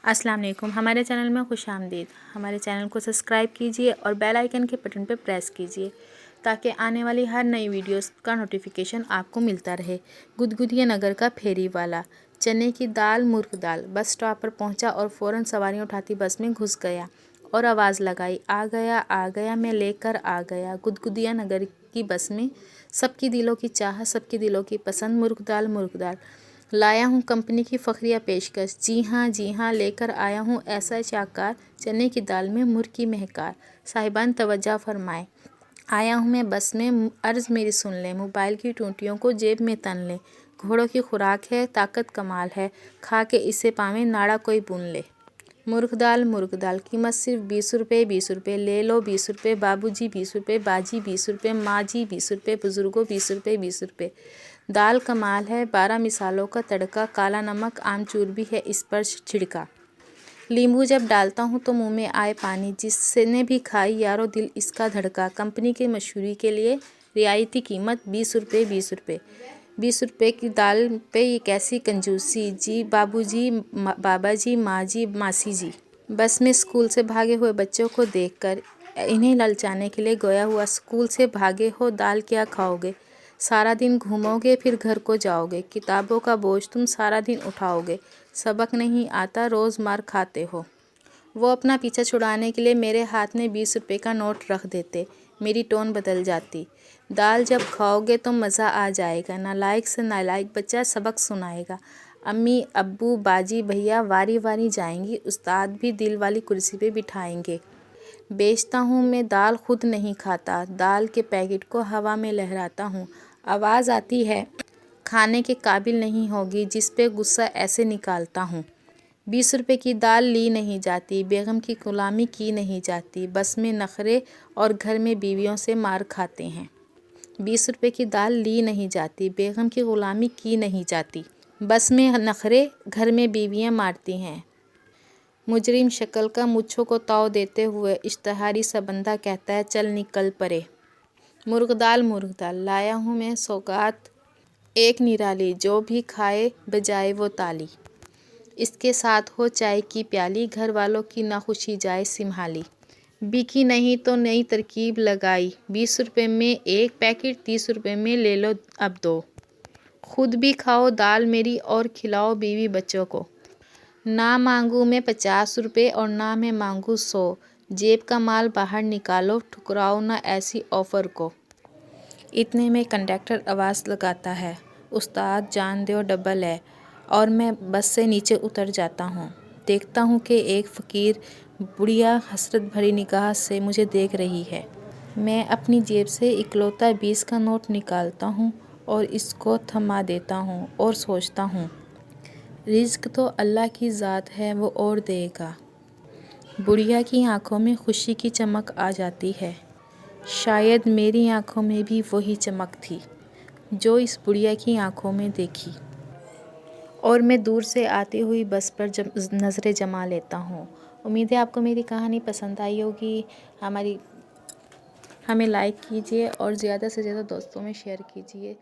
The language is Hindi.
अस्सलाम वालेकुम। हमारे चैनल में खुशामदीद। हमारे चैनल को सब्सक्राइब कीजिए और बेल आइकन के बटन पर प्रेस कीजिए ताकि आने वाली हर नई वीडियोस का नोटिफिकेशन आपको मिलता रहे। गुदगुदिया नगर का फेरी वाला चने की दाल मुर्ग दाल बस स्टॉप पर पहुंचा और फ़ौरन सवारियां उठाती बस में घुस गया और आवाज़ लगाई, आ गया मैं लेकर आ गया। गुदगुदिया नगर की बस में सबकी दिलों की चाह, सबकी दिलों की पसंद मुर्ग दाल लाया हूँ कंपनी की फ़खरिया पेशकश। जी हाँ लेकर आया हूँ ऐसा शाकार चने की दाल में मुर्ग की महकार। साहिबान तवज्जो फरमाएं, आया हूँ मैं बस में, अर्ज़ मेरी सुन लें, मोबाइल की टूटियों को जेब में तन लें। घोड़ों की खुराक है, ताकत कमाल है, खा के इसे पावें नाड़ा कोई बुन ले। मुर्ग दाल कीमत सिर्फ 20 रुपये, 20 रुपये ले लो 20 रुपये, बाबूजी 20 रुपये, बाजी 20 रुपये, माँ जी 20 रुपये, बुज़ुर्गों 20 रुपये 20 रुपये। दाल कमाल है, 12 मिसालों का तड़का, काला नमक आमचूर भी है इस पर छिड़का। नींबू जब डालता हूँ तो मुंह में आए पानी, जिसने भी खाई यारो दिल इसका धड़का। कंपनी की मशहूरी के लिए रियायती कीमत 20 रुपये 20 रुपये। 20 रुपये की दाल पे ये कैसी कंजूसी, जी बाबूजी, बाबा जी, माँ जी, मासी जी। बस में स्कूल से भागे हुए बच्चों को देखकर इन्हें ललचाने के लिए गोया हुआ, स्कूल से भागे हो दाल क्या खाओगे, सारा दिन घूमोगे फिर घर को जाओगे, किताबों का बोझ तुम सारा दिन उठाओगे, सबक नहीं आता रोज़ मार खाते हो। वो अपना पीछा छुड़ाने के लिए मेरे हाथ में 20 रुपये का नोट रख देते, मेरी टोन बदल जाती। दाल जब खाओगे तो मज़ा आ जाएगा, नालायक से नालायक बच्चा सबक सुनाएगा। अम्मी अब्बू बाजी भैया वारी वारी जाएंगी, उस्ताद भी दिल वाली कुर्सी पे बिठाएंगे। बेचता हूँ मैं दाल खुद नहीं खाता, दाल के पैकेट को हवा में लहराता हूँ। आवाज़ आती है खाने के काबिल नहीं होगी, जिस पे गुस्सा ऐसे निकालता हूँ। 20 रुपये की दाल ली नहीं जाती, बेगम की गुलामी की नहीं जाती, बस में नखरे और घर में बीवियों से मार खाते हैं। 20 रुपये की दाल ली नहीं जाती, बेगम की गुलामी की नहीं जाती, बस में नखरे घर में बीवियाँ मारती हैं। मुजरिम शक्ल का मुझों को ताव देते हुए इश्तहारी सा बंदा कहता है, चल निकल परे। मुर्ग दाल लाया हूँ मैं सौगात एक निराली, जो भी खाए बजाए वो ताली। इसके साथ हो चाय की प्याली, घर वालों की ना खुशी जाए सिमहाली। बिकी नहीं तो नई तरकीब लगाई, 20 रुपये में एक पैकेट, 30 रुपये में ले लो अब दो। खुद भी खाओ दाल मेरी और खिलाओ बीवी बच्चों को। ना मांगूँ मैं 50 रुपये और ना मैं मांगूँ 100, जेब का माल बाहर निकालो, ठुकराओ ना ऐसी ऑफ़र को। इतने में कंडक्टर आवाज़ लगाता है, उस्ताद जान दो डबल है, और मैं बस से नीचे उतर जाता हूँ। देखता हूँ कि एक फ़कीर बुढ़िया हसरत भरी निगाह से मुझे देख रही है। मैं अपनी जेब से इकलौता 20 का नोट निकालता हूँ और इसको थमा देता हूँ और सोचता हूँ, रिज़्क तो अल्लाह की ज़ात है, वो और देगा। बुढ़िया की आंखों में खुशी की चमक आ जाती है, शायद मेरी आंखों में भी वही चमक थी जो इस बुढ़िया की आंखों में देखी। और मैं दूर से आती हुई बस पर नज़रें जमा लेता हूँ। उम्मीद है आपको मेरी कहानी पसंद आई होगी। हमें लाइक कीजिए और ज़्यादा से ज़्यादा दोस्तों में शेयर कीजिए।